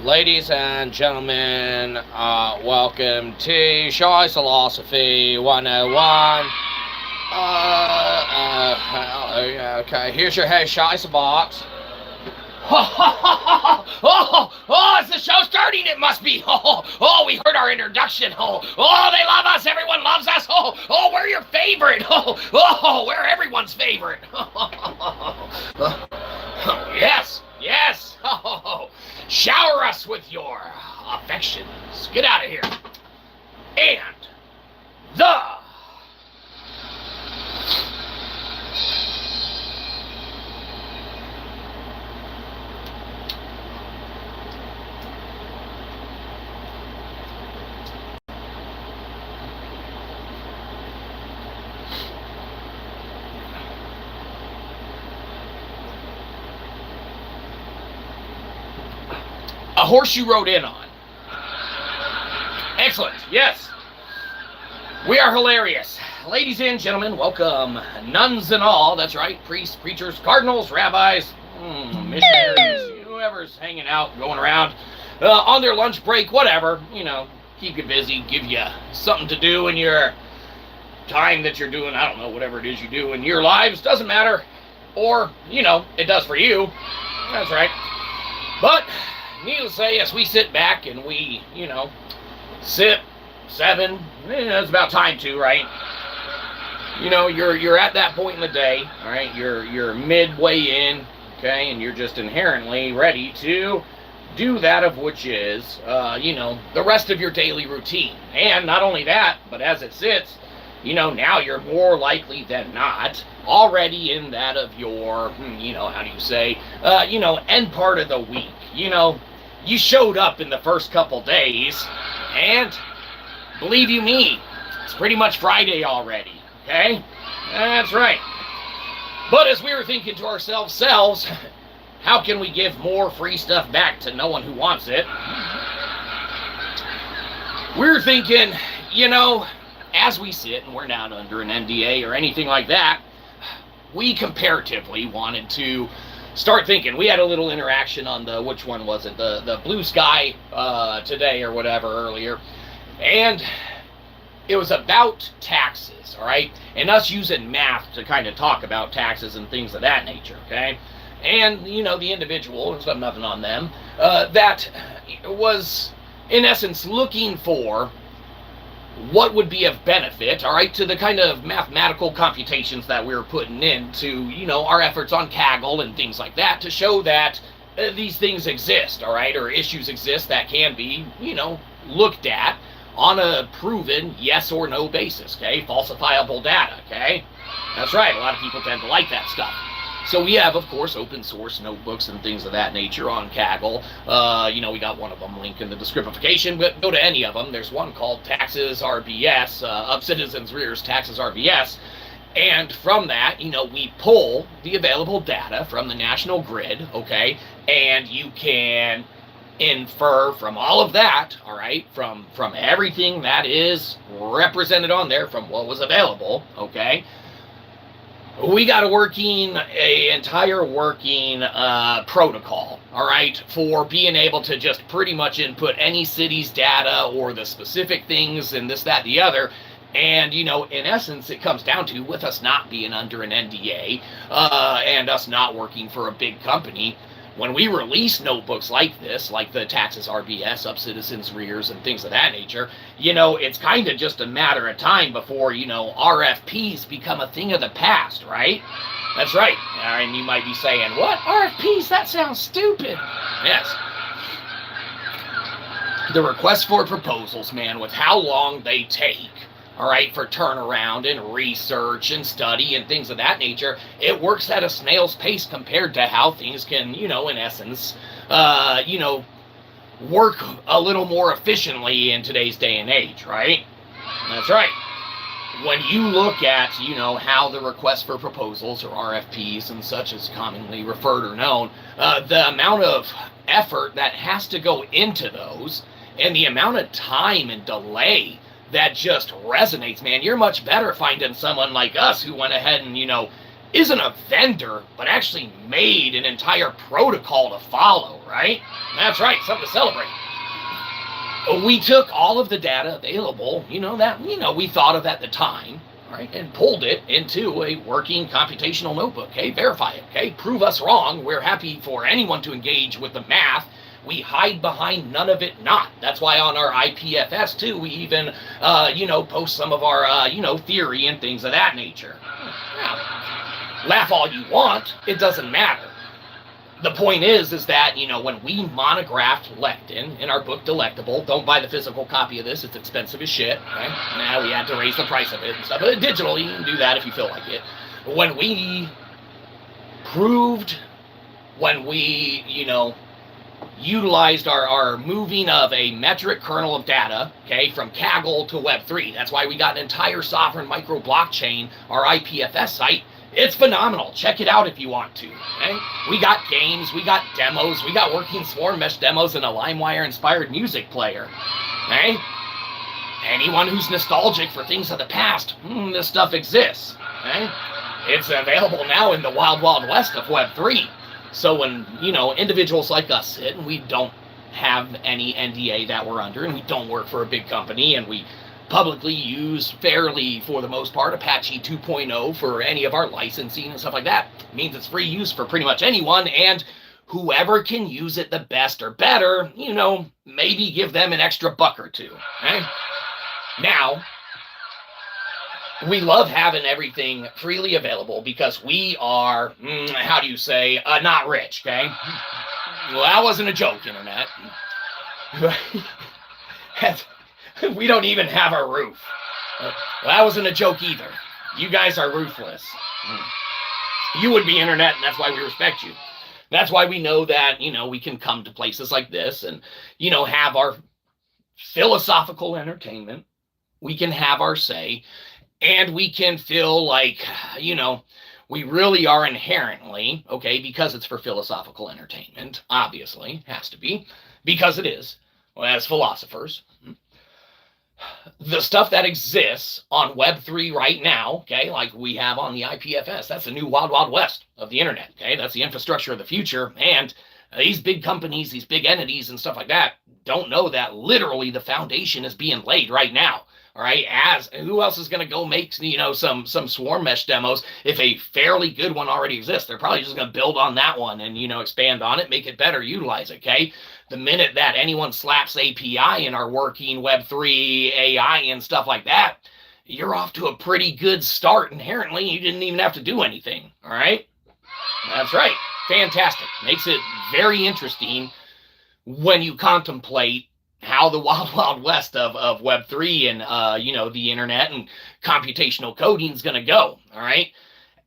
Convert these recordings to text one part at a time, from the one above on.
Ladies and gentlemen, welcome to Shyzalosophy 101. Okay, here's your host, Shyzabox. Is the show starting? It must be. We heard our introduction. They love us. Everyone loves us. We're your favorite. We're everyone's favorite. Yes. Shower us with your affections. Get out of here. And the a horse you rode in on. Excellent. Yes. We are hilarious. Ladies and gentlemen, welcome. Nuns and all. That's right. Priests, preachers, cardinals, rabbis, missionaries, whoever's hanging out, going around on their lunch break, whatever. Keep you busy, give you something to do in your time that you're doing, I don't know, whatever it is you do in your lives. Doesn't matter. Or, it does for you. That's right. But needless to say, as we sit back and we, sip, seven, it's about time to, right? You're at that point in the day, all right? You're midway in, okay, and you're just inherently ready to do that of which is, the rest of your daily routine. And not only that, but as it sits, now you're more likely than not already in that of your, how do you say, end part of the week. You showed up in the first couple days, and believe you me, it's pretty much Friday already, okay? That's right. But as we were thinking to ourselves, how can we give more free stuff back to no one who wants it? We're thinking, as we sit, and we're not under an NDA or anything like that, we comparatively wanted to start thinking. We had a little interaction on which one was it? The Bluesky today or whatever earlier. And it was about taxes, all right? And us using math to kind of talk about taxes and things of that nature, okay? And, the individual, there's nothing on them, that was, in essence, looking for what would be of benefit, all right, to the kind of mathematical computations that we were putting into, our efforts on Kaggle and things like that to show that these things exist, all right, or issues exist that can be, looked at on a proven yes or no basis, okay, falsifiable data, okay? That's right, a lot of people tend to like that stuff. So we have, of course, open source notebooks and things of that nature on Kaggle. We got one of them linked in the descriptification, but go to any of them. There's one called Taxes RBS, of Citizens Rears Taxes RBS. And from that, we pull the available data from the national grid, okay? And you can infer from all of that, all right, from everything that is represented on there, from what was available, okay? We got an entire working protocol, all right, for being able to just pretty much input any city's data or the specific things and this, that, the other. And, in essence, it comes down to, with us not being under an NDA and us not working for a big company, when we release notebooks like this, like the Taxes RBS, Up Citizens Rears, and things of that nature, it's kind of just a matter of time before, RFPs become a thing of the past, right? That's right. And you might be saying, what? RFPs? That sounds stupid. Yes. The request for proposals, man, with how long they take, all right, for turnaround and research and study and things of that nature, it works at a snail's pace compared to how things can, in essence, work a little more efficiently in today's day and age, right? That's right. When you look at, how the request for proposals, or RFPs and such is commonly referred or known, the amount of effort that has to go into those and the amount of time and delay that just resonates, man. You're much better finding someone like us who went ahead and, isn't a vendor, but actually made an entire protocol to follow, right? That's right, something to celebrate. We took all of the data available, that we thought of at the time, right, and pulled it into a working computational notebook. Okay, verify it. Okay, prove us wrong. We're happy for anyone to engage with the math. We hide behind none of it not. That's why on our IPFS too, we even, post some of our, theory and things of that nature. Now, laugh all you want, it doesn't matter. The point is that, when we monographed lectin in our book Delectable, don't buy the physical copy of this, it's expensive as shit, okay? Now we had to raise the price of it and stuff, but digitally, you can do that if you feel like it. When we proved, when we, utilized our moving of a metric kernel of data, okay, from Kaggle to Web3, that's why we got an entire sovereign micro blockchain, our IPFS site. It's phenomenal. Check it out if you want to. Okay? We got games, we got demos, we got working swarm mesh demos and a LimeWire-inspired music player. Okay? Anyone who's nostalgic for things of the past, this stuff exists. Okay? It's available now in the wild, wild west of Web3. So when, individuals like us sit and we don't have any NDA that we're under and we don't work for a big company and we publicly use fairly, for the most part, Apache 2.0 for any of our licensing and stuff like that. It means it's free use for pretty much anyone, and whoever can use it the best or better, maybe give them an extra buck or two. Okay? Now, we love having everything freely available because we are, not rich, okay? Well, that wasn't a joke, Internet. We don't even have a roof. Well, that wasn't a joke either. You guys are ruthless. You would be Internet, and that's why we respect you. That's why we know that, we can come to places like this and, have our philosophical entertainment. We can have our say, and we can feel like, we really are inherently, okay, because it's for philosophical entertainment, obviously, has to be, because it is, as philosophers. The stuff that exists on Web3 right now, okay, like we have on the IPFS, that's the new wild, wild west of the internet, okay? That's the infrastructure of the future, and these big companies, these big entities and stuff like that don't know that literally the foundation is being laid right now, all right? Who else is going to go make, some swarm mesh demos if a fairly good one already exists? They're probably just going to build on that one and, expand on it, make it better, utilize it, okay? The minute that anyone slaps API in our working Web3 AI and stuff like that, you're off to a pretty good start inherently. You didn't even have to do anything, all right? That's right. Fantastic. Makes it very interesting when you contemplate how the wild, wild west of Web3 and, the internet and computational coding is going to go, all right?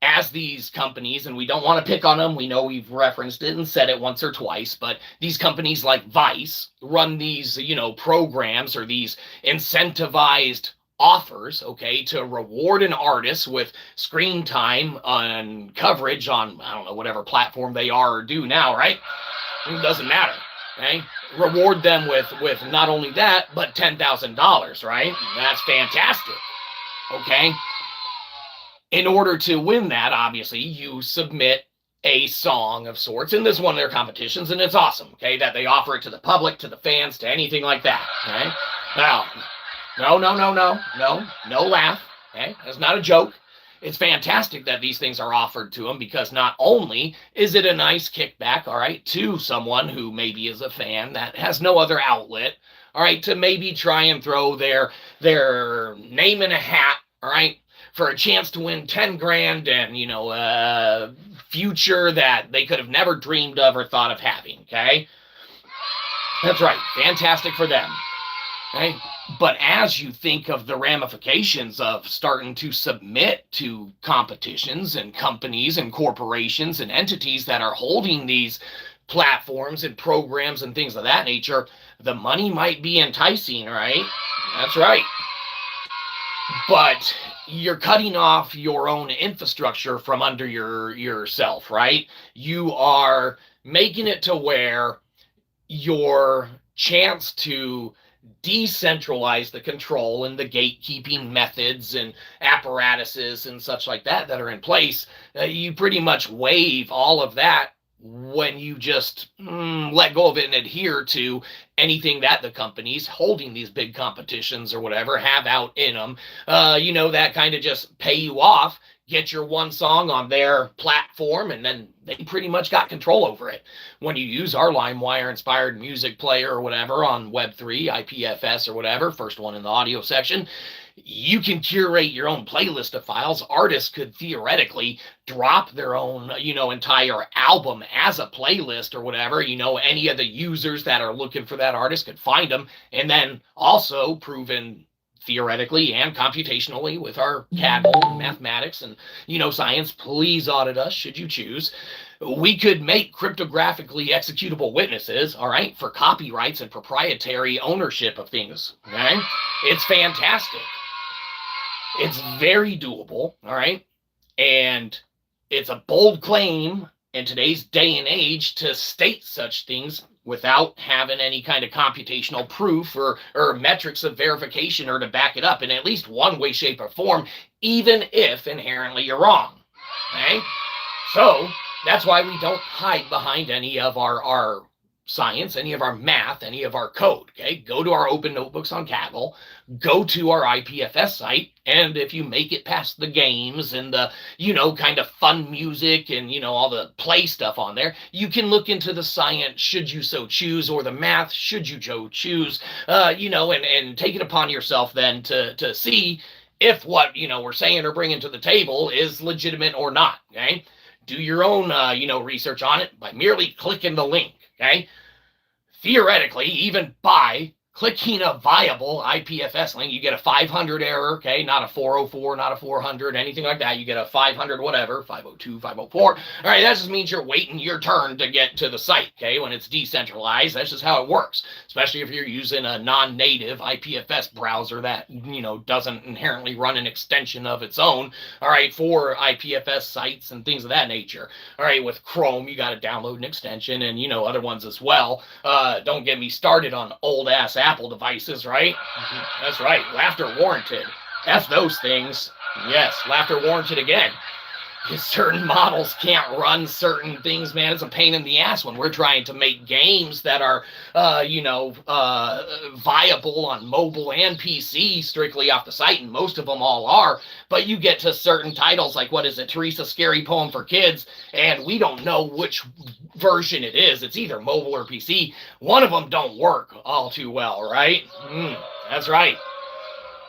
As these companies, and we don't want to pick on them, we know we've referenced it and said it once or twice, but these companies like Vice run these, programs or these incentivized offers, okay, to reward an artist with screen time and coverage on, I don't know, whatever platform they are or do now, right? It doesn't matter, okay? Reward them with not only that, but $10,000, right? That's fantastic, okay? In order to win that, obviously, you submit a song of sorts, and this is one of their competitions, and it's awesome, okay, that they offer it to the public, to the fans, to anything like that, okay? Now, no laugh, okay? That's not a joke. It's fantastic that these things are offered to them because not only is it a nice kickback, all right, to someone who maybe is a fan that has no other outlet, all right, to maybe try and throw their name in a hat, all right, for a chance to win 10 grand and, a future that they could have never dreamed of or thought of having, okay? That's right. Fantastic for them, okay? But as you think of the ramifications of starting to submit to competitions and companies and corporations and entities that are holding these platforms and programs and things of that nature, the money might be enticing, right? That's right. But you're cutting off your own infrastructure from under yourself, right? You are making it to where your chance to decentralize the control and the gatekeeping methods and apparatuses and such like that that are in place. You pretty much waive all of that when you just let go of it and adhere to anything that the companies holding these big competitions or whatever have out in them, that kind of just pay you off, get your one song on their platform, and then they pretty much got control over it. When you use our LimeWire inspired music player or whatever on Web3, IPFS or whatever, first one in the audio section, you can curate your own playlist of files. Artists could theoretically drop their own, entire album as a playlist or whatever. Any of the users that are looking for that artist could find them, and then also proven theoretically and computationally with our Kaggle mathematics and, science, please audit us should you choose. We could make cryptographically executable witnesses, all right, for copyrights and proprietary ownership of things, okay? It's fantastic. It's very doable, all right? And it's a bold claim in today's day and age to state such things without having any kind of computational proof or metrics of verification or to back it up in at least one way, shape, or form, even if inherently you're wrong, okay? So that's why we don't hide behind any of our science, any of our math, any of our code, okay? Go to our open notebooks on Kaggle, go to our IPFS site, and if you make it past the games and the, kind of fun music and, all the play stuff on there, you can look into the science should you so choose, or the math should you so choose, and take it upon yourself then to see if what, we're saying or bringing to the table is legitimate or not, okay? Do your own, research on it by merely clicking the link, okay? Theoretically, even by clicking a viable IPFS link, you get a 500 error, okay? Not a 404, not a 400, anything like that. You get a 500 whatever, 502, 504. All right, that just means you're waiting your turn to get to the site, okay? When it's decentralized, that's just how it works, especially if you're using a non-native IPFS browser that, doesn't inherently run an extension of its own, all right, for IPFS sites and things of that nature. All right, with Chrome, you got to download an extension and, other ones as well. Don't get me started on old-ass Apple devices, right? That's right. Laughter warranted. F those things. Yes, laughter warranted again. Because certain models can't run certain things, man. It's a pain in the ass when we're trying to make games that are, viable on mobile and PC strictly off the site, and most of them all are. But you get to certain titles like, what is it, Teresa's Scary Poem for Kids, and we don't know which version it is. It's either mobile or PC. One of them don't work all too well, right? That's right.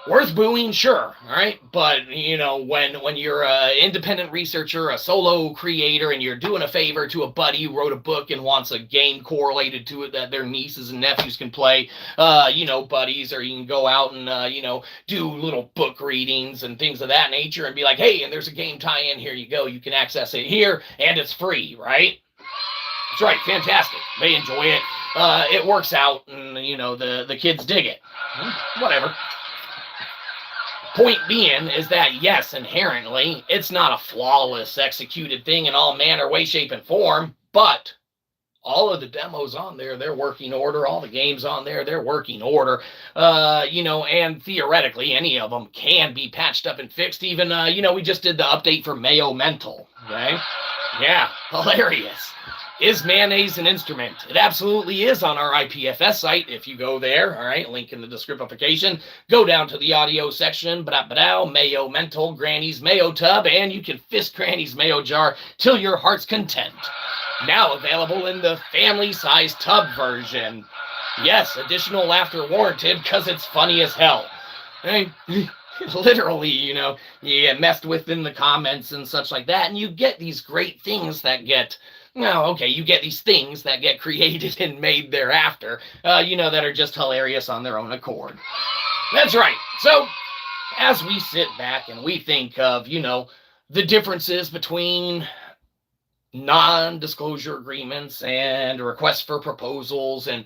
Worth booing, sure, all right? But, when you're an independent researcher, a solo creator, and you're doing a favor to a buddy who wrote a book and wants a game correlated to it that their nieces and nephews can play, buddies, or you can go out and, do little book readings and things of that nature and be like, hey, and there's a game tie-in, here you go, you can access it here, and it's free, right? That's right, fantastic. They enjoy it. It works out, and, the kids dig it. Whatever. Point being is that, yes, inherently, it's not a flawless executed thing in all manner, way, shape, and form, but all of the demos on there, they're working order. All the games on there, they're working order. And theoretically, any of them can be patched up and fixed. Even, we just did the update for Mayo Mental, okay? Yeah, hilarious. Is mayonnaise an instrument? It absolutely is on our IPFS site. If you go there, all right, link in the descriptification, go down to the audio section, Mayo Mental, Granny's Mayo Tub, and you can fist Granny's Mayo Jar till your heart's content. Now available in the family-size tub version. Yes, additional laughter warranted because it's funny as hell. Literally, you messed with in the comments and such like that, and you get these great things that get... you get these things that get created and made thereafter, that are just hilarious on their own accord. That's right. So, as we sit back and we think of, the differences between non-disclosure agreements and requests for proposals and,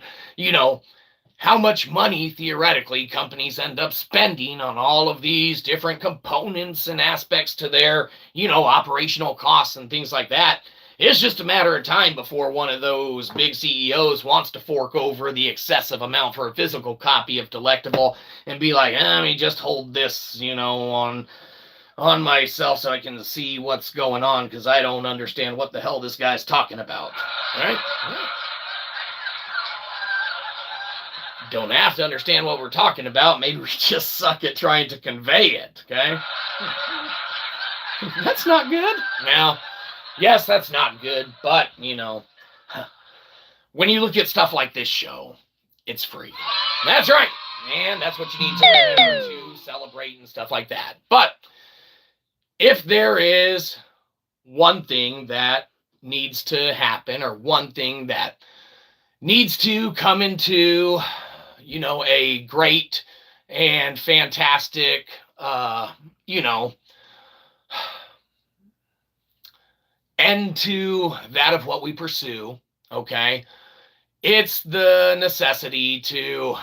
how much money, theoretically, companies end up spending on all of these different components and aspects to their, operational costs and things like that, It's just a matter of time before one of those big CEOs wants to fork over the excessive amount for a physical copy of Delectable and be like, let me just hold this, on myself so I can see what's going on because I don't understand what the hell this guy's talking about. Right? Don't have to understand what we're talking about. Maybe we just suck at trying to convey it, okay? That's not good. Now, yes, that's not good, but, when you look at stuff like this show, it's free. That's right. And that's what you need to remember to celebrate and stuff like that. But if there is one thing that needs to happen or one thing that needs to come into, a great and fantastic, end to that of what we pursue, okay? It's the necessity to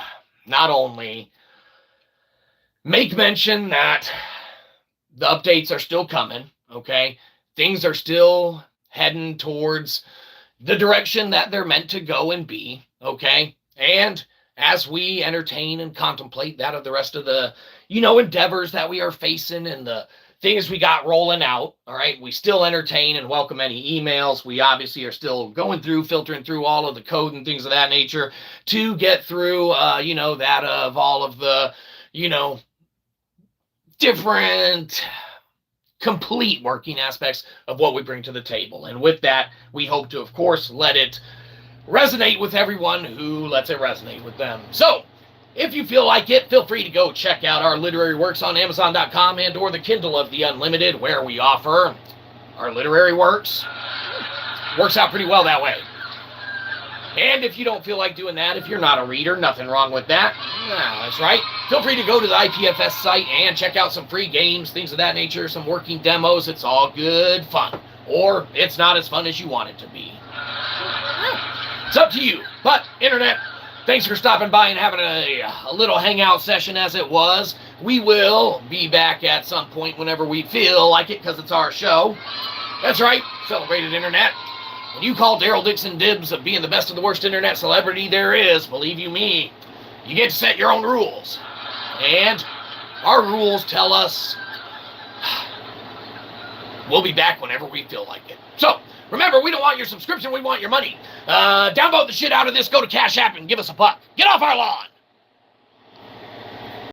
not only make mention that the updates are still coming, okay? Things are still heading towards the direction that they're meant to go and be, okay? And as we entertain and contemplate that of the rest of the, endeavors that we are facing and the things we got rolling out, all right, we still entertain and welcome any emails. We obviously are still going through, filtering through all of the code and things of that nature to get through, that of all of the, different complete working aspects of what we bring to the table. And with that, we hope to, of course, let it resonate with everyone who lets it resonate with them. So, if you feel like it, feel free to go check out our literary works on Amazon.com and or the Kindle of the Unlimited, where we offer our literary works. Works out pretty well that way. And if you don't feel like doing that, if you're not a reader, nothing wrong with that. No, that's right. Feel free to go to the IPFS site and check out some free games, things of that nature, some working demos. It's all good fun. Or it's not as fun as you want it to be. It's up to you. But, Internet, thanks for stopping by and having a little hangout session as it was. We will be back at some point whenever we feel like it because it's our show. That's right. Celebrated Internet. When you call Daryl Dixon dibs of being the best of the worst internet celebrity there is, believe you me, you get to set your own rules. And our rules tell us we'll be back whenever we feel like it. So, remember, we don't want your subscription, we want your money. Downvote the shit out of this, go to Cashapp and give us a buck. Get off our lawn!